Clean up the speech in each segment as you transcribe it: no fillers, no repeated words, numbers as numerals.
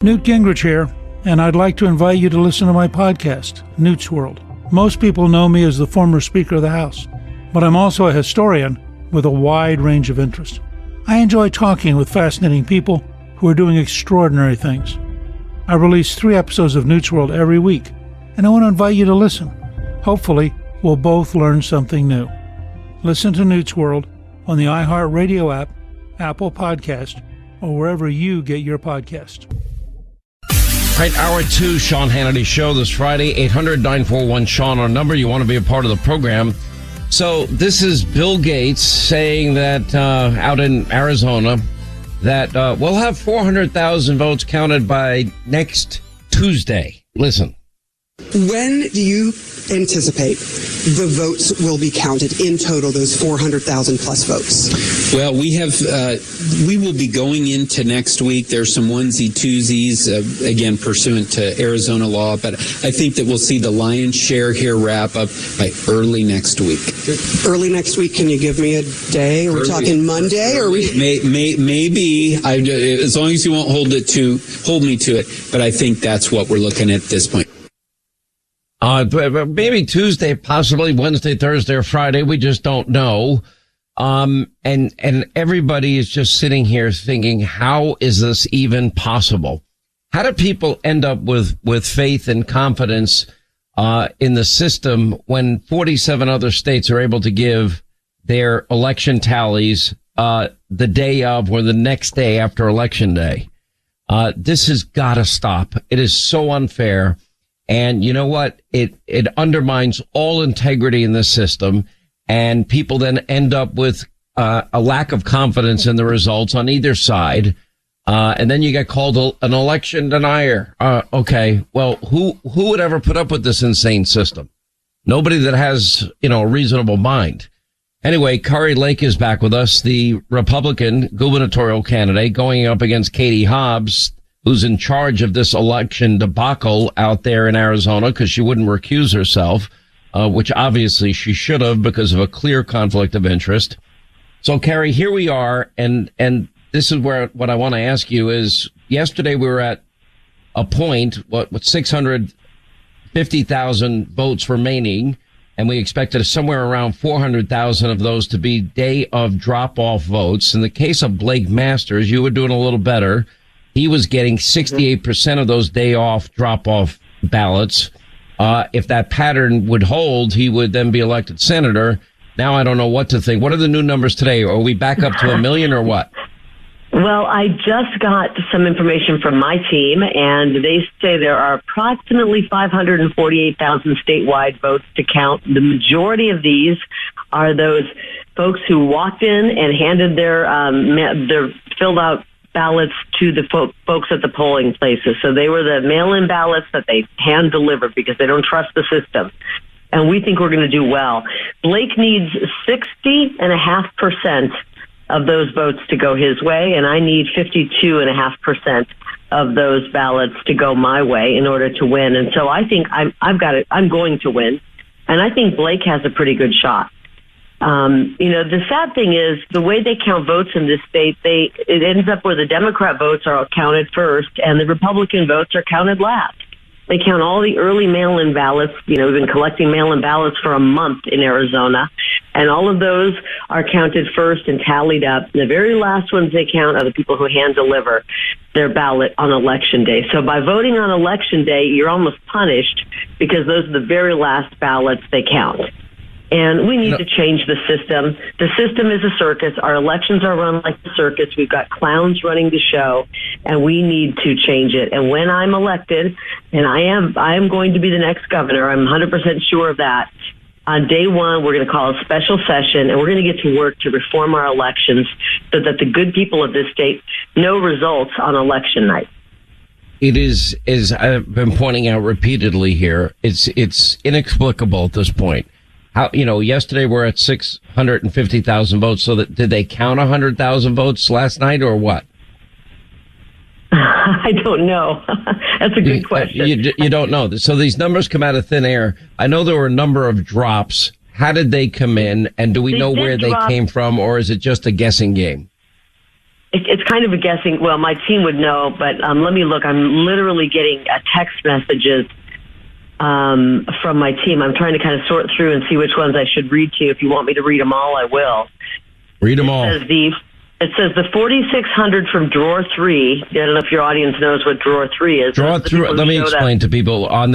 Newt Gingrich here, and I'd like to invite you to listen to my podcast, Newt's World. Most people know me as the former Speaker of the House, but I'm also a historian with a wide range of interests. I enjoy talking with fascinating people who are doing extraordinary things. I release 3 episodes of Newt's World every week, and I want to invite you to listen. Hopefully, we'll both learn something new. Listen to Newt's World on the iHeartRadio app, Apple Podcast, or wherever you get your podcast. All right, Hour 2, Sean Hannity Show this Friday, 800-941-SEAN, our number. You want to be a part of the program. So this is Bill Gates saying that out in Arizona that we'll have 400,000 votes counted by next Tuesday. Listen. When do you anticipate the votes will be counted in total, those 400,000 plus votes? Well, we will be going into next week. There's some onesie-twosies, again, pursuant to Arizona law, but I think that we'll see the lion's share here wrap up by early next week. Early next week, can you give me a day? Are we talking Monday? Or maybe, as long as you won't hold me to it, but I think that's what we're looking at this point. Maybe Tuesday, possibly Wednesday, Thursday, or Friday. We just don't know. And everybody is just sitting here thinking, how is this even possible? How do people end up with faith and confidence, in the system when 47 other states are able to give their election tallies, the day of or the next day after election day? This has got to stop. It is so unfair. And you know what? It undermines all integrity in this system, and people then end up with a lack of confidence in the results on either side. And then you get called an election denier. Okay. Well, who would ever put up with this insane system? Nobody that has, a reasonable mind. Anyway, Kari Lake is back with us, the Republican gubernatorial candidate going up against Katie Hobbs, who's in charge of this election debacle out there in Arizona because she wouldn't recuse herself, which obviously she should have because of a clear conflict of interest. So, Kari, here we are, and this is what I want to ask you is, yesterday we were at a point, with 650,000 votes remaining, and we expected somewhere around 400,000 of those to be day of drop-off votes. In the case of Blake Masters, you were doing a little better. He was getting 68% of those day-off, drop-off ballots. If that pattern would hold, he would then be elected senator. Now I don't know what to think. What are the new numbers today? Are we back up to 1 million or what? Well, I just got some information from my team, and they say there are approximately 548,000 statewide votes to count. The majority of these are those folks who walked in and handed their filled out ballots to the folks at the polling places. So they were the mail-in ballots that they hand delivered because they don't trust the system. And we think we're going to do well. Blake needs 60.5% of those votes to go his way, and I need 52.5% of those ballots to go my way in order to win. And so I think I'm going to win. And I think Blake has a pretty good shot. The sad thing is the way they count votes in this state, it ends up where the Democrat votes are counted first and the Republican votes are counted last. They count all the early mail-in ballots. We've been collecting mail-in ballots for a month in Arizona, and all of those are counted first and tallied up. The very last ones they count are the people who hand deliver their ballot on Election Day. So by voting on Election Day, you're almost punished because those are the very last ballots they count. And we need to change the system. The system is a circus. Our elections are run like a circus. We've got clowns running the show, and we need to change it. And when I'm elected, and I am going to be the next governor, I'm 100% sure of that. On day one, we're going to call a special session, and we're going to get to work to reform our elections so that the good people of this state know results on election night. It is, as I've been pointing out repeatedly here, it's inexplicable at this point. How, yesterday we're at 650,000 votes. So did they count 100,000 votes last night or what? I don't know. That's a good question. You don't know. So these numbers come out of thin air. I know there were a number of drops. How did they come in? And do we know where they came from, or is it just a guessing game? it's kind of a guessing. Well, my team would know, but let me look. I'm literally getting text messages from my team. I'm trying to kind of sort through and see which ones I should read to you. If you want me to read them all, I will. Read them all. It says the 4,600 from drawer 3. I don't know if your audience knows what drawer 3 is. Draw through. Let me explain to people. On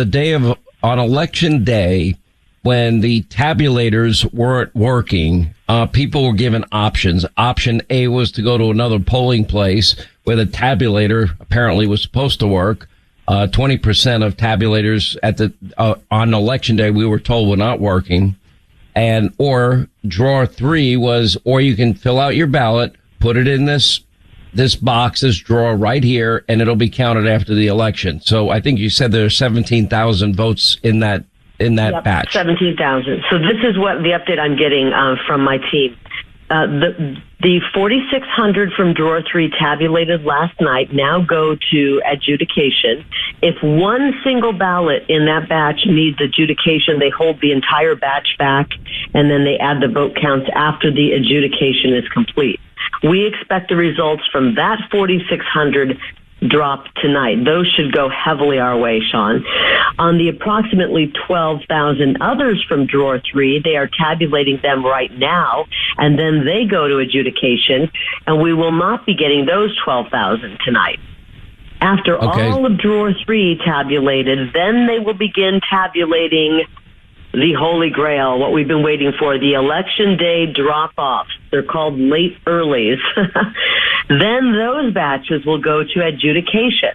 election day, when the tabulators weren't working, people were given options. Option A was to go to another polling place where the tabulator apparently was supposed to work. 20% of tabulators on election day, we were told, were not working. Or drawer 3 was, or you can fill out your ballot, put it in this box, this drawer right here, and it'll be counted after the election. So I think you said there are 17,000 votes in that batch. 17,000. So this is what the update I'm getting from my team. The 4,600 from drawer 3 tabulated last night now go to adjudication. If one single ballot in that batch needs adjudication, they hold the entire batch back, and then they add the vote counts after the adjudication is complete. We expect the results from that 4,600 drop tonight. Those should go heavily our way, Sean. On the approximately 12,000 others from drawer 3, they are tabulating them right now, and then they go to adjudication, and we will not be getting those 12,000 tonight. After all of drawer 3 tabulated, then they will begin tabulating the Holy Grail, what we've been waiting for, the election day drop-offs. They're called late earlies. Then those batches will go to adjudication.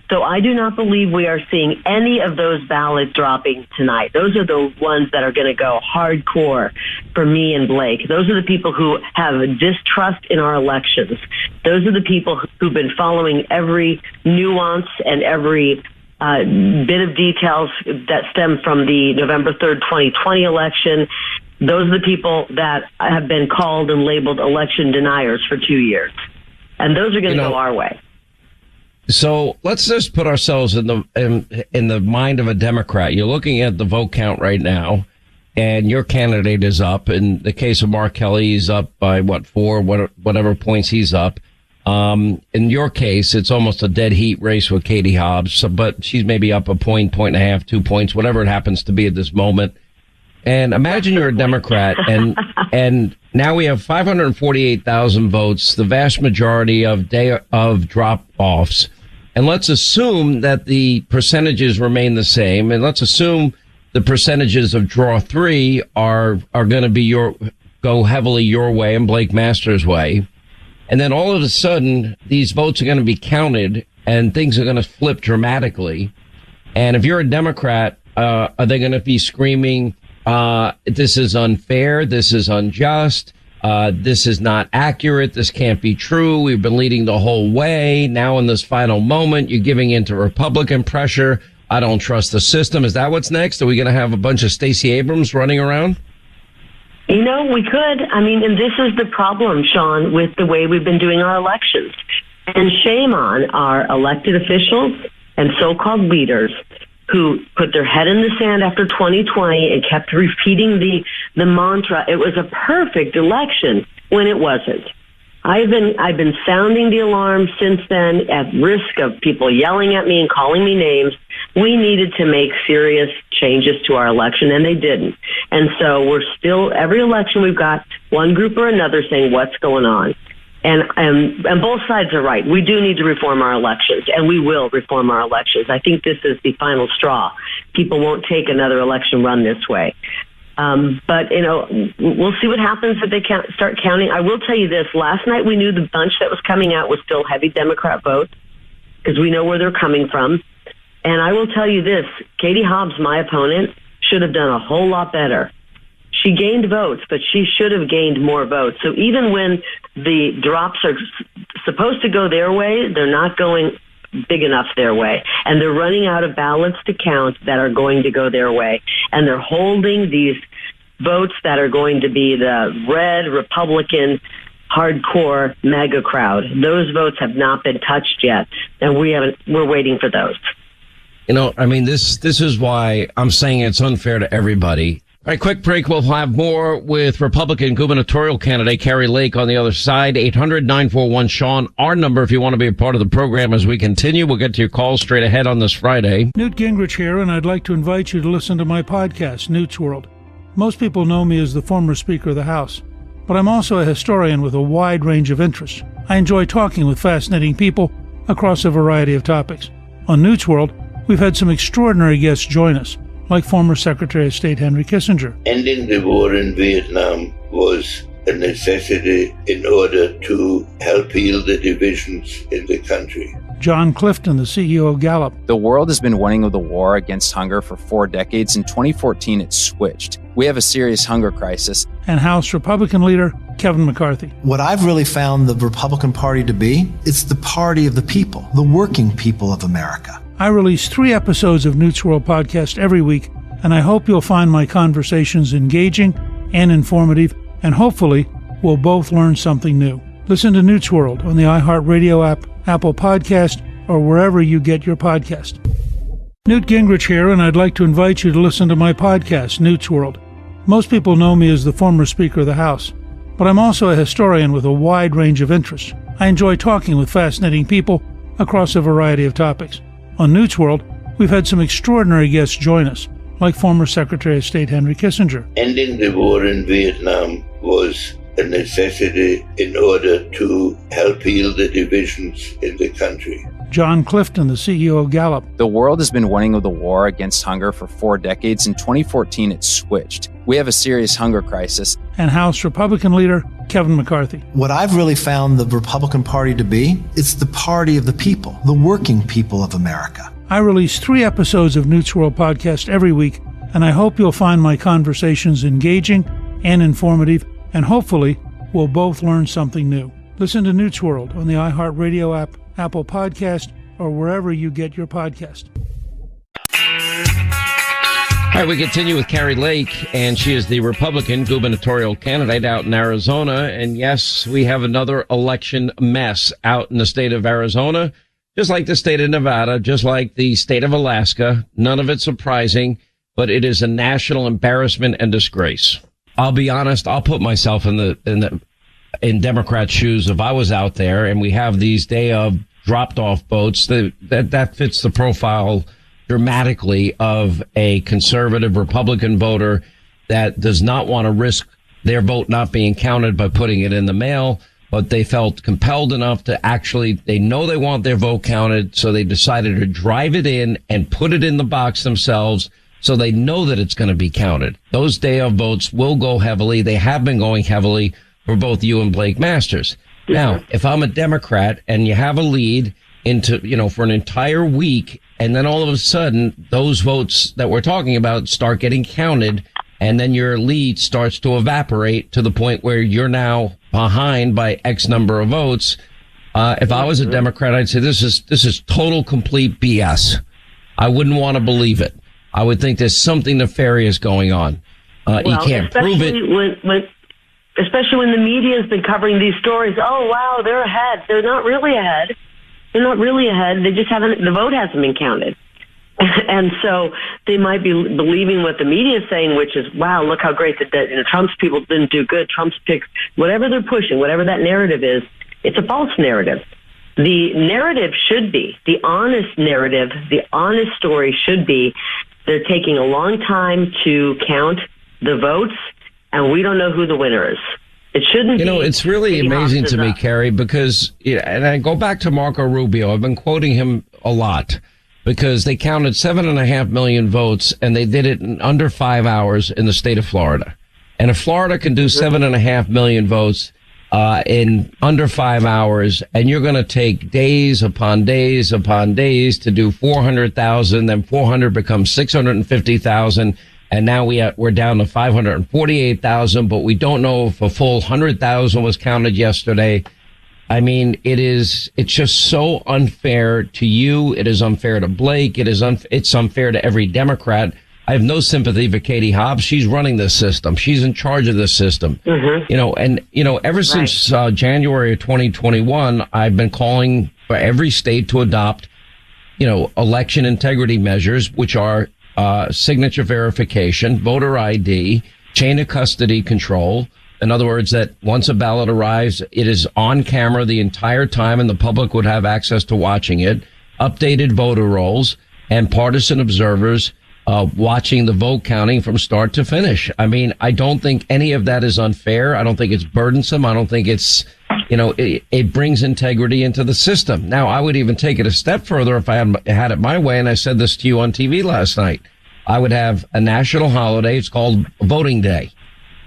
So I do not believe we are seeing any of those ballots dropping tonight. Those are the ones that are going to go hardcore for me and Blake. Those are the people who have distrust in our elections. Those are the people who've been following every nuance and every bit of details that stem from the November 3rd, 2020 election. Those are the people that have been called and labeled election deniers for 2 years. And those are going to go our way. So let's just put ourselves in the mind of a Democrat. You're looking at the vote count right now, and your candidate is up. In the case of Mark Kelly, he's up by whatever points he's up. In your case, it's almost a dead heat race with Katie Hobbs, but she's maybe up a point and a half, 2 points, whatever it happens to be at this moment. And imagine you're a Democrat, and now we have 548,000 votes, the vast majority of drop-offs. And let's assume that the percentages remain the same, and let's assume the percentages of draw 3 are going to go heavily your way and Blake Masters' way. And then all of a sudden, these votes are going to be counted, and things are going to flip dramatically. And if you're a Democrat, are they going to be screaming, this is unfair, this is unjust, this is not accurate, this can't be true, we've been leading the whole way, now in this final moment, you're giving into Republican pressure, I don't trust the system. Is that what's next? Are we going to have a bunch of Stacey Abrams running around? You know, we could. I mean, and this is the problem, Sean, with the way we've been doing our elections. And shame on our elected officials and so-called leaders who put their head in the sand after 2020 and kept repeating the mantra, it was a perfect election, when it wasn't. I've been sounding the alarm since then, at risk of people yelling at me and calling me names. We needed to make serious changes to our election, and they didn't. And so we're still, every election we've got one group or another saying what's going on. And both sides are right. We do need to reform our elections, and we will reform our elections. I think this is the final straw. People won't take another election run this way. But, you know, we'll see what happens if they start counting. I will tell you this. Last night we knew the bunch that was coming out was still heavy Democrat votes because we know where they're coming from. And I will tell you this. Katie Hobbs, my opponent, should have done a whole lot better. She gained votes, but she should have gained more votes. So even when the drops are supposed to go their way, they're not going big enough their way. And they're running out of ballots to count that are going to go their way. And they're holding these votes that are going to be the red Republican hardcore MAGA crowd. Those votes have not been touched yet. And we're waiting for those. You know, I mean, this is why I'm saying it's unfair to everybody. All right, quick break. We'll have more with Republican gubernatorial candidate Kari Lake on the other side. 800-941-SEAN, our number if you want to be a part of the program as we continue. We'll get to your calls straight ahead on this Friday. Newt Gingrich here, and I'd like to invite you to listen to my podcast, Newt's World. Most people know me as the former Speaker of the House, but I'm also a historian with a wide range of interests. I enjoy talking with fascinating people across a variety of topics. On Newt's World, we've had some extraordinary guests join us, like former Secretary of State Henry Kissinger. Ending the war in Vietnam was a necessity in order to help heal the divisions in the country. John Clifton, the CEO of Gallup. The world has been winning the war against hunger for 4 decades. In 2014, it switched. We have a serious hunger crisis. And House Republican leader Kevin McCarthy. What I've really found the Republican Party to be, it's the party of the people, the working people of America. I release 3 episodes of Newt's World podcast every week, and I hope you'll find my conversations engaging and informative, and hopefully we'll both learn something new. Listen to Newt's World on the iHeartRadio app, Apple Podcast, or wherever you get your podcast. Newt Gingrich here, and I'd like to invite you to listen to my podcast, Newt's World. Most people know me as the former Speaker of the House, but I'm also a historian with a wide range of interests. I enjoy talking with fascinating people across a variety of topics. On Newt's World, we've had some extraordinary guests join us, like former Secretary of State Henry Kissinger. Ending the war in Vietnam was a necessity in order to help heal the divisions in the country. John Clifton, the CEO of Gallup. The world has been winning the war against hunger for 4 decades. In 2014, it switched. We have a serious hunger crisis. And House Republican leader Kevin McCarthy. What I've really found the Republican Party to be, it's the party of the people, the working people of America. I release 3 episodes of Newt's World podcast every week, and I hope you'll find my conversations engaging and informative, and hopefully we'll both learn something new. Listen to Newt's World on the iHeartRadio app, Apple Podcast, or wherever you get your podcast. All right, we continue with Kari Lake, and she is the Republican gubernatorial candidate out in Arizona. And yes, we have another election mess out in the state of Arizona, just like the state of Nevada, just like the state of Alaska. None of it surprising, but it is a national embarrassment and disgrace. I'll be honest, I'll put myself in Democrat shoes if I was out there and we have these day of dropped off votes. That fits the profile dramatically of a conservative Republican voter that does not want to risk their vote not being counted by putting it in the mail, but they felt compelled enough to actually, they know they want their vote counted, so they decided to drive it in and put it in the box themselves so they know that it's going to be counted. Those day of votes will go heavily. They have been going heavily for both you and Blake Masters. Now, if I'm a Democrat and you have a lead into, for an entire week, and then all of a sudden those votes that we're talking about start getting counted, and then your lead starts to evaporate to the point where you're now behind by X number of votes. If I was a Democrat, I'd say this is total, complete BS. I wouldn't want to believe it. I would think there's something nefarious going on. You can't prove it. Especially when the media has been covering these stories. Oh, wow, they're ahead. They're not really ahead. They're not really ahead. They just the vote hasn't been counted. And so they might be believing what the media is saying, which is, wow, look how great that Trump's people didn't do good. Trump's picks, whatever they're pushing, whatever that narrative is, it's a false narrative. The narrative should be, the honest narrative, the honest story should be, they're taking a long time to count the votes, and we don't know who the winner is. It shouldn't be. It's really amazing to me, Kari, because, and I go back to Marco Rubio. I've been quoting him a lot because they counted 7.5 million votes and they did it in under 5 hours in the state of Florida. And if Florida can do 7.5 million votes in under 5 hours, and you're going to take days upon days upon days to do 400,000, then 400 becomes 650,000. And now we're down to 548,000, but we don't know if a full 100,000 was counted yesterday. I mean, it's just so unfair to you. It is unfair to Blake. It's unfair to every Democrat. I have no sympathy for Katie Hobbs. She's running this system. She's in charge of this system. Mm-hmm. Ever since January of 2021, I've been calling for every state to adopt, election integrity measures, which are signature verification, voter ID, chain of custody control. In other words, that once a ballot arrives, it is on camera the entire time and the public would have access to watching it. Updated voter rolls and partisan observers watching the vote counting from start to finish. I mean, I don't think any of that is unfair. I don't think it's burdensome. I don't think it's, it brings integrity into the system. Now, I would even take it a step further if I had it my way, and I said this to you on TV last night. I would have a national holiday. It's called Voting Day.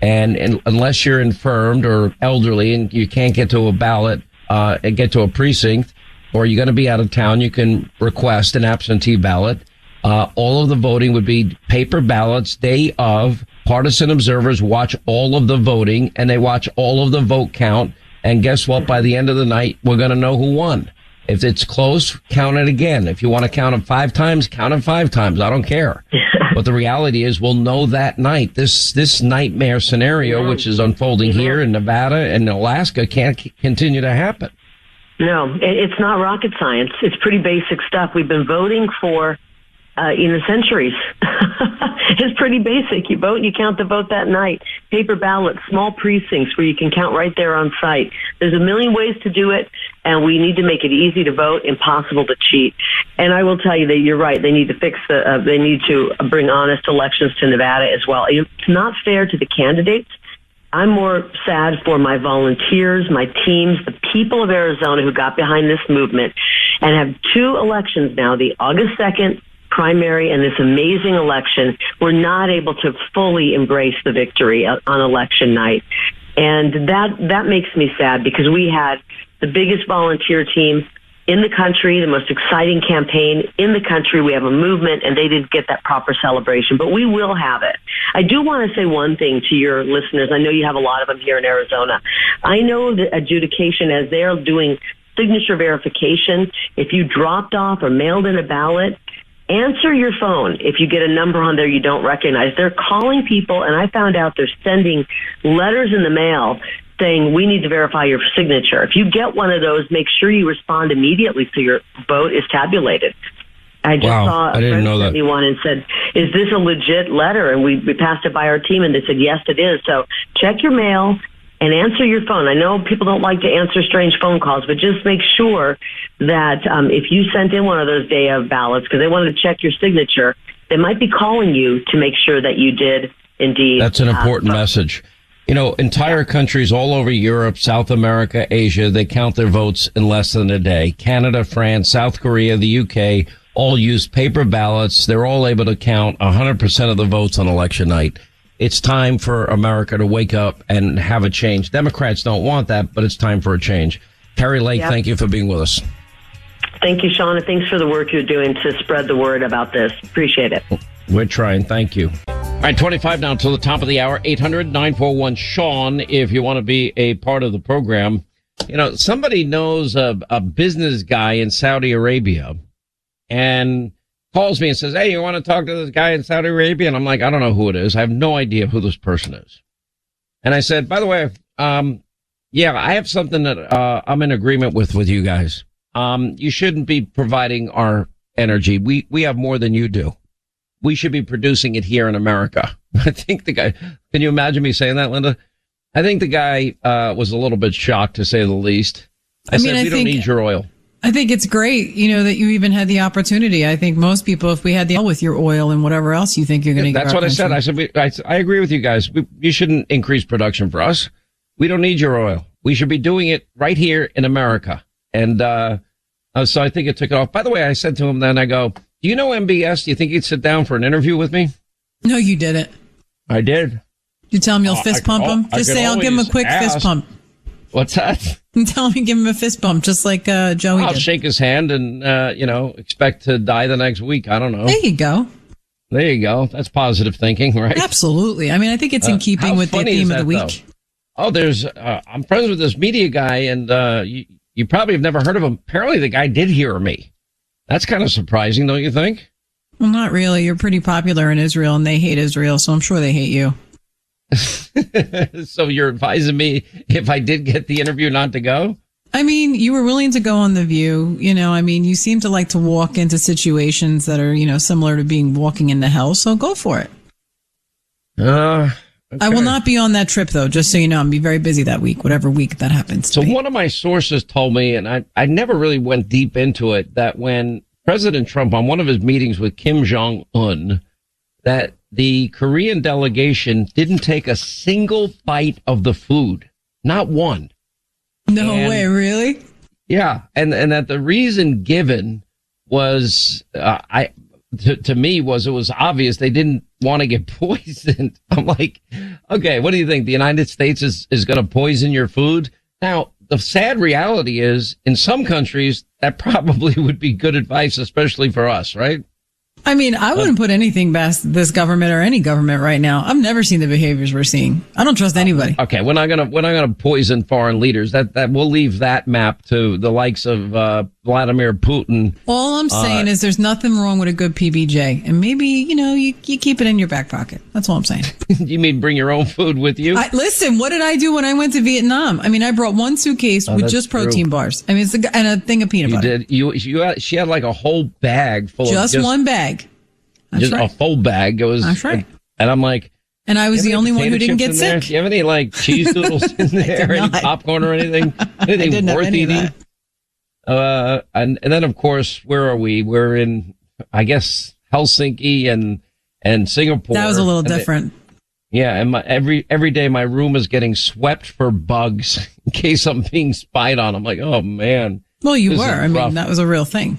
And unless you're infirmed or elderly and you can't get to a ballot, and get to a precinct, or you're going to be out of town, you can request an absentee ballot. All of the voting would be paper ballots, day of. Partisan observers watch all of the voting and they watch all of the vote count. And guess what? By the end of the night, we're going to know who won. If it's close, count it again. If you want to count it 5 times, count it 5 times. I don't care. But the reality is we'll know that night. This nightmare scenario, which is unfolding here in Nevada and Alaska, can't continue to happen. No, it's not rocket science. It's pretty basic stuff. We've been voting for centuries. It's pretty basic. You vote, you count the vote that night. Paper ballots, small precincts where you can count right there on site. There's a million ways to do it, and we need to make it easy to vote, impossible to cheat. And I will tell you that you're right. They need to they need to bring honest elections to Nevada as well. It's not fair to the candidates. I'm more sad for my volunteers, my teams, the people of Arizona who got behind this movement and have 2 elections now, the August 2nd primary and this amazing election. We're not able to fully embrace the victory on election night. And that makes me sad because we had the biggest volunteer team in the country, the most exciting campaign in the country. We have a movement and they didn't get that proper celebration, but we will have it. I do want to say one thing to your listeners. I know you have a lot of them here in Arizona. I know that adjudication, as they're doing signature verification, if you dropped off or mailed in a ballot, answer your phone if you get a number on there you don't recognize. They're calling people, and I found out they're sending letters in the mail saying, we need to verify your signature. If you get one of those, make sure you respond immediately so your vote is tabulated. I just saw a friend sent me one and said, is this a legit letter? And we passed it by our team, and they said, yes, it is. So check your mail and answer your phone. I know people don't like to answer strange phone calls, but just make sure that if you sent in one of those day of ballots, because they wanted to check your signature, they might be calling you to make sure that you did indeed. That's an important message. Entire countries all over Europe, South America, Asia, they count their votes in less than a day. Canada, France, South Korea, the UK all use paper ballots. They're all able to count 100% of the votes on election night. It's time for America to wake up and have a change. Democrats don't want that, but it's time for a change. Kari Lake, Thank you for being with us. Thank you, Sean, and thanks for the work you're doing to spread the word about this. Appreciate it. We're trying. Thank you. All right, 25 now to the top of the hour. 800-941-SEAN if you want to be a part of the program. Somebody knows a business guy in Saudi Arabia and calls me and says, hey, you want to talk to this guy in Saudi Arabia? And I'm like, I don't know who it is. I have no idea who this person is. And I said, by the way, I have something that I'm in agreement with you guys. You shouldn't be providing our energy. We have more than you do. We should be producing it here in America. I think the guy, can you imagine me saying that, Linda? I think the guy was a little bit shocked, to say the least. I said, we don't need your oil. I think it's great, that you even had the opportunity. I think most people, if we had the oil with your oil and whatever else you think you're going to get. That's what I said. I said, I agree with you guys. You shouldn't increase production for us. We don't need your oil. We should be doing it right here in America. And so I think it took it off. By the way, I said to him then, I go, do you know MBS? Do you think he'd sit down for an interview with me? No, you didn't. I did. You tell him you'll fist pump him? Just say, I'll give him a quick fist pump. What's that? And tell him you give him a fist bump, just like Joey I'll did. shake his hand and, expect to die the next week. I don't know. There you go. There you go. That's positive thinking, right? Absolutely. I mean, I think it's in keeping with the theme of the week. Though? Oh, I'm friends with this media guy, and you probably have never heard of him. Apparently, the guy did hear me. That's kind of surprising, don't you think? Well, not really. You're pretty popular in Israel, and they hate Israel, so I'm sure they hate you. So you're advising me, if I did get the interview, not to go? I mean, you were willing to go on The View. I mean, you seem to like to walk into situations that are, similar to walking into hell. So go for it. Okay. I will not be on that trip, though, just so you know. I'll be very busy that week, whatever week that happens to be. So one of my sources told me, and I never really went deep into it, that when President Trump, on one of his meetings with Kim Jong-un, that the Korean delegation didn't take a single bite of the food. Not one. No way, really? Yeah. And that the reason given was, to me, it was obvious they didn't want to get poisoned. I'm like, okay, what do you think? The United States is going to poison your food? Now, the sad reality is, in some countries, that probably would be good advice, especially for us, right? I mean, I wouldn't put anything past this government or any government right now. I've never seen the behaviors we're seeing. I don't trust anybody. Okay, we're not gonna poison foreign leaders. That we'll leave that map to the likes of Vladimir Putin. All I'm saying is there's nothing wrong with a good PBJ, and maybe you keep it in your back pocket. That's all I'm saying. You mean bring your own food with you? Listen, what did I do when I went to Vietnam? I mean, I brought one suitcase with just protein bars. I mean, and a thing of peanut butter. You did. She had like a whole bag full of just one bag. That's just right. A full bag. It was. That's right. And I'm like. And I was the only one who didn't get sick. Do you have any like cheese doodles in there? Any popcorn or anything? Anything worth eating? And then of course, where are we? We're in, I guess, Helsinki and Singapore. That was a little different. And every day my room is getting swept for bugs in case I'm being spied on. I'm like, oh man. Well, you were. I mean, that was a real thing.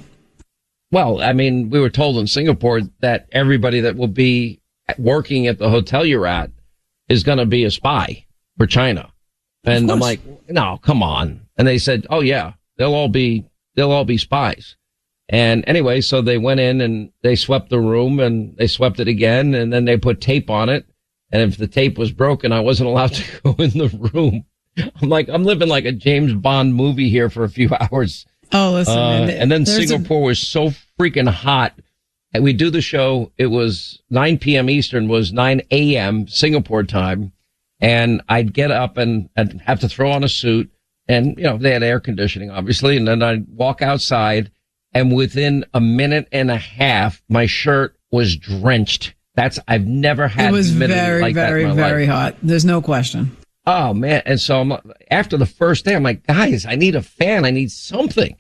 Well, I mean, we were told in Singapore that everybody that will be working at the hotel you're at is going to be a spy for China. And I'm like, no, come on. And they said, oh yeah, they'll all be spies. And anyway, so they went in and they swept the room and they swept it again. And then they put tape on it. And if the tape was broken, I wasn't allowed to go in the room. I'm like, I'm living like a James Bond movie here for a few hours. Oh, listen. And then Singapore was so freaking hot. And we do the show. It was 9 p.m. Eastern, was 9 a.m. Singapore time. And I'd get up and I'd have to throw on a suit. And, they had air conditioning, obviously. And then I'd walk outside. And within a minute and a half, my shirt was drenched. I've never had humidity like that in my life. Very, very hot. There's no question. Oh, man. And so after the first day, I'm like, guys, I need a fan. I need something.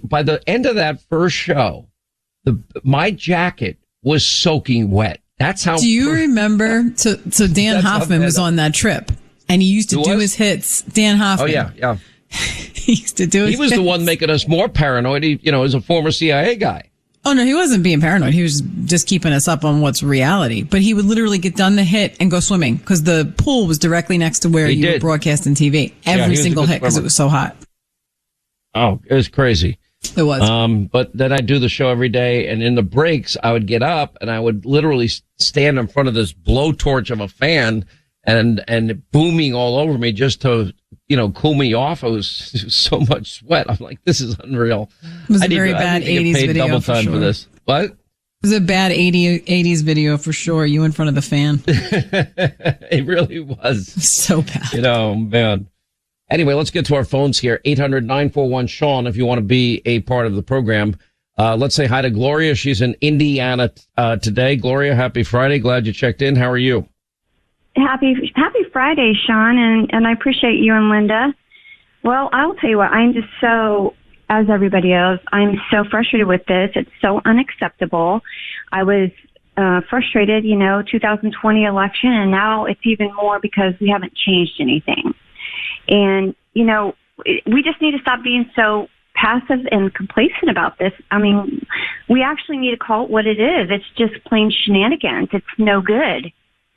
By the end of that first show, my jacket was soaking wet. That's how. Do you remember? So Dan Hoffman was on that trip, and he used to do his hits. Dan Hoffman. Oh, yeah. He used to do his hits. He was the one making us more paranoid. He, as a former CIA guy. Oh, no, he wasn't being paranoid. He was just keeping us up on what's reality. But he would literally get done the hit and go swimming because the pool was directly next to where you were broadcasting TV. Every single hit because it was so hot. Oh, it was crazy. It was. But then I'd do the show every day. And in the breaks, I would get up and I would literally stand in front of this blowtorch of a fan and booming all over me just to, cool me off. It was so much sweat. I'm like, this is unreal. It was a very bad 80s video double time for this. What? It was a bad 80s video for sure. You in front of the fan. It really was. So bad. Man. Anyway, let's get to our phones here. 800-941-SEAN if you want to be a part of the program. Let's say hi to Gloria. She's in Indiana today. Gloria, happy Friday. Glad you checked in. How are you? Happy Friday, Sean, and I appreciate you and Linda. Well, I'll tell you what, I'm just so, as everybody else, I'm so frustrated with this. It's so unacceptable. I was frustrated, 2020 election, and now it's even more because we haven't changed anything. And, we just need to stop being so passive and complacent about this. I mean, we actually need to call it what it is. It's just plain shenanigans. It's no good.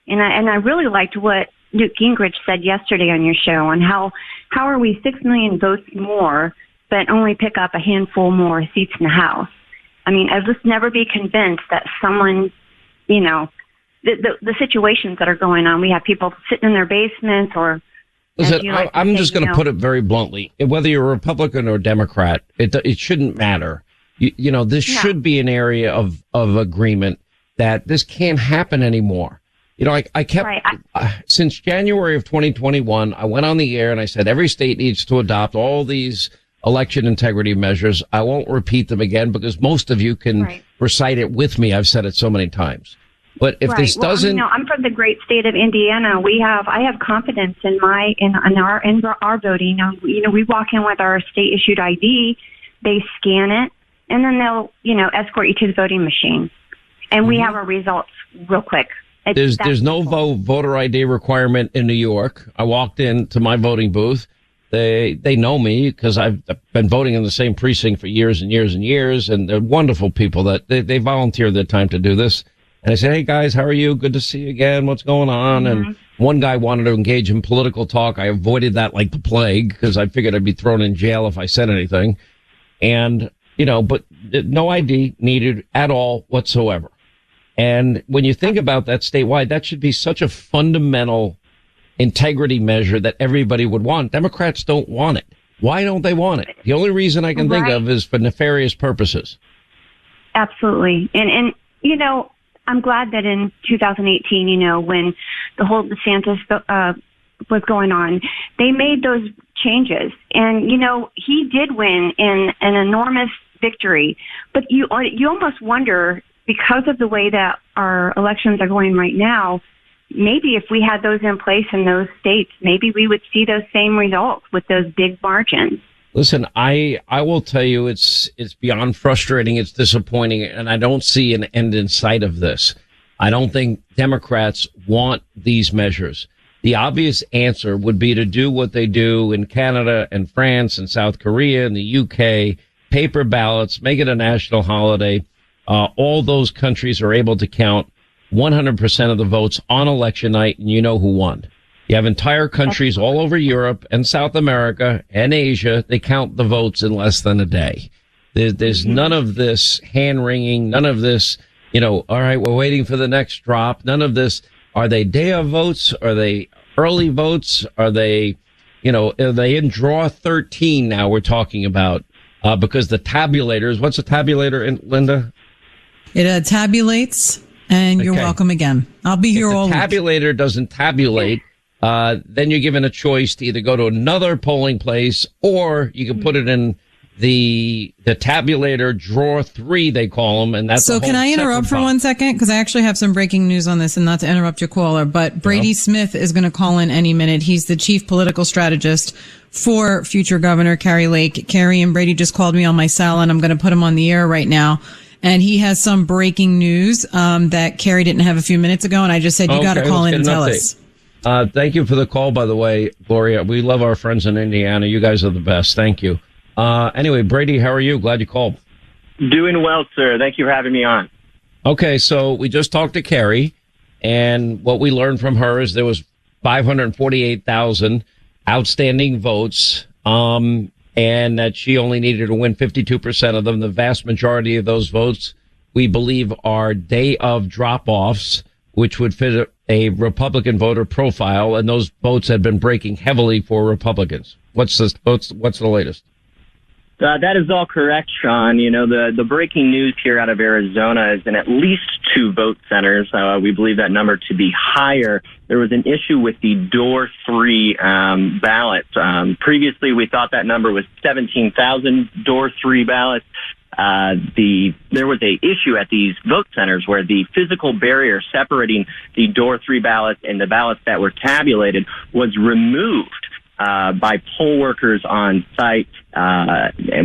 And I really liked what Newt Gingrich said yesterday on your show on how are we 6 million votes more, but only pick up a handful more seats in the House. I mean, I'll just never be convinced that someone, the situations that are going on, we have people sitting in their basements or. Listen, I'm just going to put it very bluntly. Whether you're a Republican or Democrat, it shouldn't matter. This should be an area of agreement that this can't happen anymore. I kept, since January of 2021, I went on the air and I said, every state needs to adopt all these election integrity measures. I won't repeat them again because most of you can recite it with me. I've said it so many times. But if this doesn't, I'm from the great state of Indiana. I have confidence in our voting. We walk in with our state issued ID, they scan it, and then they'll, escort you to the voting machine. And we have our results real quick. There's no voter ID requirement in New York. I walked into my voting booth. They know me because I've been voting in the same precinct for years and years and years. And they're wonderful people that they volunteer their time to do this. And I said, hey guys, how are you? Good to see you again. What's going on? And one guy wanted to engage in political talk. I avoided that like the plague because I figured I'd be thrown in jail if I said anything. And, but no ID needed at all whatsoever. And when you think about that statewide, that should be such a fundamental integrity measure that everybody would want. Democrats don't want it. Why don't they want it? The only reason I can think of is for nefarious purposes. Absolutely. And I'm glad that in 2018, when the whole DeSantis was going on, they made those changes. And, he did win in an enormous victory. But you almost wonder, because of the way that our elections are going right now, maybe if we had those in place in those states, maybe we would see those same results with those big margins. Listen, I will tell you, it's beyond frustrating. It's disappointing. And I don't see an end in sight of this. I don't think Democrats want these measures. The obvious answer would be to do what they do in Canada and France and South Korea and the UK, paper ballots, make it a national holiday. All those countries are able to count 100% of the votes on election night, and you know who won. You have entire countries all over Europe and South America and Asia. They count the votes in less than a day. There's none of this hand-wringing, none of this, all right, we're waiting for the next drop. None of this. Are they day of votes? Are they early votes? Are they in draw 13 now we're talking about? Because the tabulators, what's a tabulator, Linda? It tabulates, and you're welcome again. I'll be here all week. If the tabulator doesn't tabulate, then you're given a choice to either go to another polling place, or you can put it in the tabulator drawer 3, they call them, and that's so. Can I interrupt for 1 second? Because I actually have some breaking news on this, and not to interrupt your caller, but Brady Smith is going to call in any minute. He's the chief political strategist for future Governor Kari Lake. Kari and Brady just called me on my cell, and I'm going to put him on the air right now. And he has some breaking news that Kari didn't have a few minutes ago, and I just said, you got to call in and tell us. Thank you for the call, by the way, Gloria. We love our friends in Indiana. You guys are the best. Thank you. Anyway, Brady, how are you? Glad you called. Doing well, sir. Thank you for having me on. Okay, so we just talked to Kari, and what we learned from her is there was 548,000 outstanding votes, and that she only needed to win 52% of them. The vast majority of those votes, we believe, are day of drop-offs, which would fit a Republican voter profile, and those votes had been breaking heavily for Republicans. What's the latest? That is all correct, Sean. The breaking news here out of Arizona is in at least 2 vote centers. We believe that number to be higher. There was an issue with the door 3 ballots. Previously, we thought that number was 17,000 door 3 ballots. There was a issue at these vote centers where the physical barrier separating the door 3 ballots and the ballots that were tabulated was removed by poll workers on site,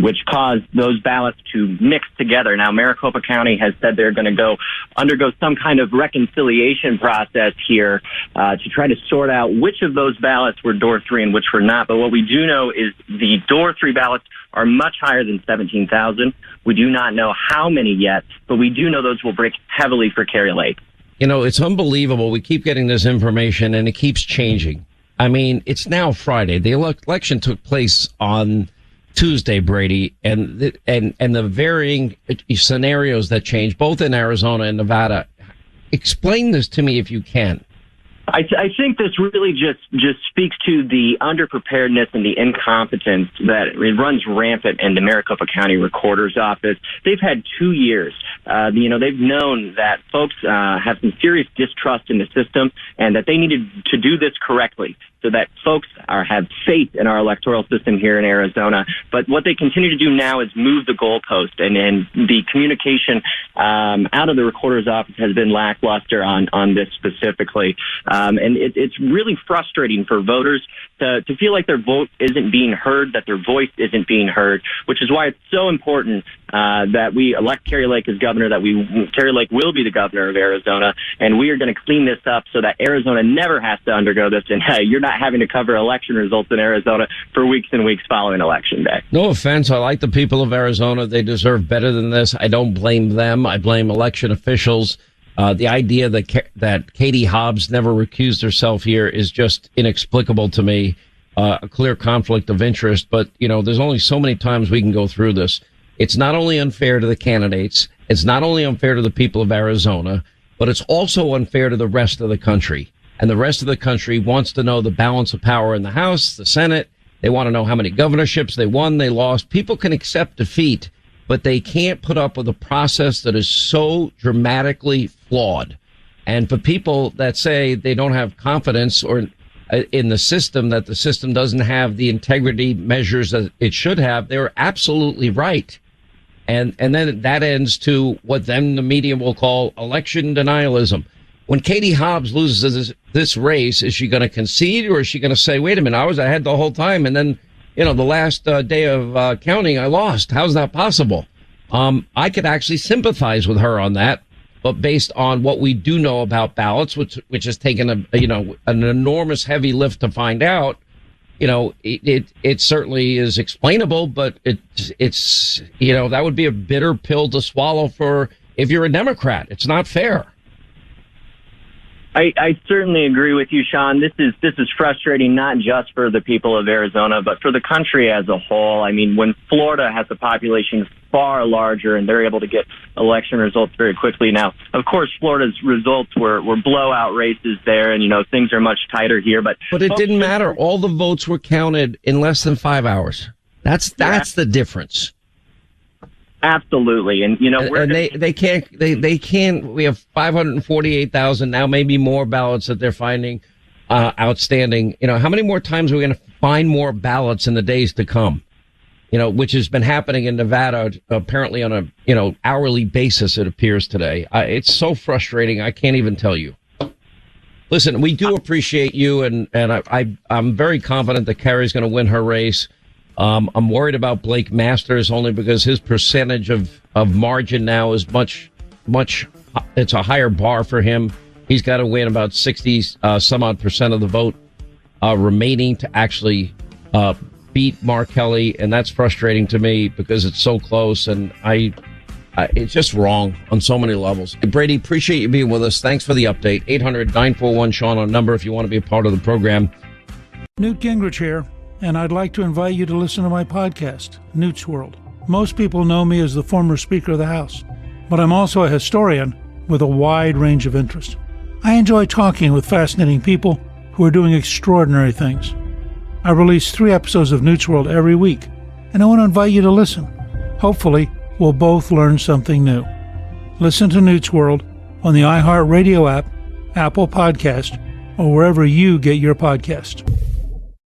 which caused those ballots to mix together. Now, Maricopa County has said they're going to undergo some kind of reconciliation process here to try to sort out which of those ballots were door 3 and which were not. But what we do know is the door 3 ballots are much higher than 17,000. We do not know how many yet, but we do know those will break heavily for Kari Lake. It's unbelievable. We keep getting this information, and it keeps changing. I mean, it's now Friday. The election took place on Tuesday, Brady, and the varying scenarios that change, both in Arizona and Nevada. Explain this to me if you can. I think this really just speaks to the underpreparedness and the incompetence that runs rampant in the Maricopa County Recorder's Office. They've had 2 years. They've known that folks have some serious distrust in the system and that they needed to do this correctly so that folks have faith in our electoral system here in Arizona. But what they continue to do now is move the goalpost, and the communication out of the Recorder's Office has been lackluster on this specifically. And it's really frustrating for voters to feel like their vote isn't being heard, that their voice isn't being heard, which is why it's so important that we elect Kari Lake as governor, Kari Lake will be the governor of Arizona, and we are going to clean this up so that Arizona never has to undergo this, and you're not having to cover election results in Arizona for weeks and weeks following Election Day. No offense. I like the people of Arizona. They deserve better than this. I don't blame them. I blame election officials. The idea that Katie Hobbs never recused herself here is just inexplicable to me. A clear conflict of interest. But, there's only so many times we can go through this. It's not only unfair to the candidates. It's not only unfair to the people of Arizona, but it's also unfair to the rest of the country. And the rest of the country wants to know the balance of power in the House, the Senate. They want to know how many governorships they won, they lost. People can accept defeat, but they can't put up with a process that is so dramatically flawed. And for people that say they don't have confidence or in the system, that the system doesn't have the integrity measures that it should have, they're absolutely right. And then that ends to what then the media will call election denialism. When Katie Hobbs loses this race, is she going to concede, or is she going to say, wait a minute, I was ahead the whole time, and then, the last day of counting, I lost. How's that possible? I could actually sympathize with her on that, but based on what we do know about ballots, which has taken an enormous heavy lift to find out, it certainly is explainable, but it's that would be a bitter pill to swallow for if you're a Democrat. It's not fair. I certainly agree with you, Sean. This is frustrating, not just for the people of Arizona, but for the country as a whole. I mean, when Florida has a population far larger and they're able to get election results very quickly. Now, of course, Florida's results were blowout races there, and things are much tighter here. But it didn't matter. All the votes were counted in less than 5 hours. That's the difference. Absolutely. And, they can't, we have 548,000 now, maybe more ballots that they're finding, outstanding. How many more times are we going to find more ballots in the days to come? Which has been happening in Nevada, apparently on a, hourly basis, it appears today. It's so frustrating. I can't even tell you. Listen, we do appreciate you, and I'm very confident that Kari's going to win her race. I'm worried about Blake Masters only because his percentage of margin now is much, it's a higher bar for him. He's got to win about 60 some odd percent of the vote remaining to actually beat Mark Kelly. And that's frustrating to me because it's so close, and it's just wrong on so many levels. Brady, appreciate you being with us. Thanks for the update. 800-941-SEAN on number if you want to be a part of the program. Newt Gingrich here. And I'd like to invite you to listen to my podcast, Newt's World. Most people know me as the former Speaker of the House, but I'm also a historian with a wide range of interest. I enjoy talking with fascinating people who are doing extraordinary things. I release 3 episodes of Newt's World every week, and I want to invite you to listen. Hopefully, we'll both learn something new. Listen to Newt's World on the iHeartRadio app, Apple Podcast, or wherever you get your podcasts.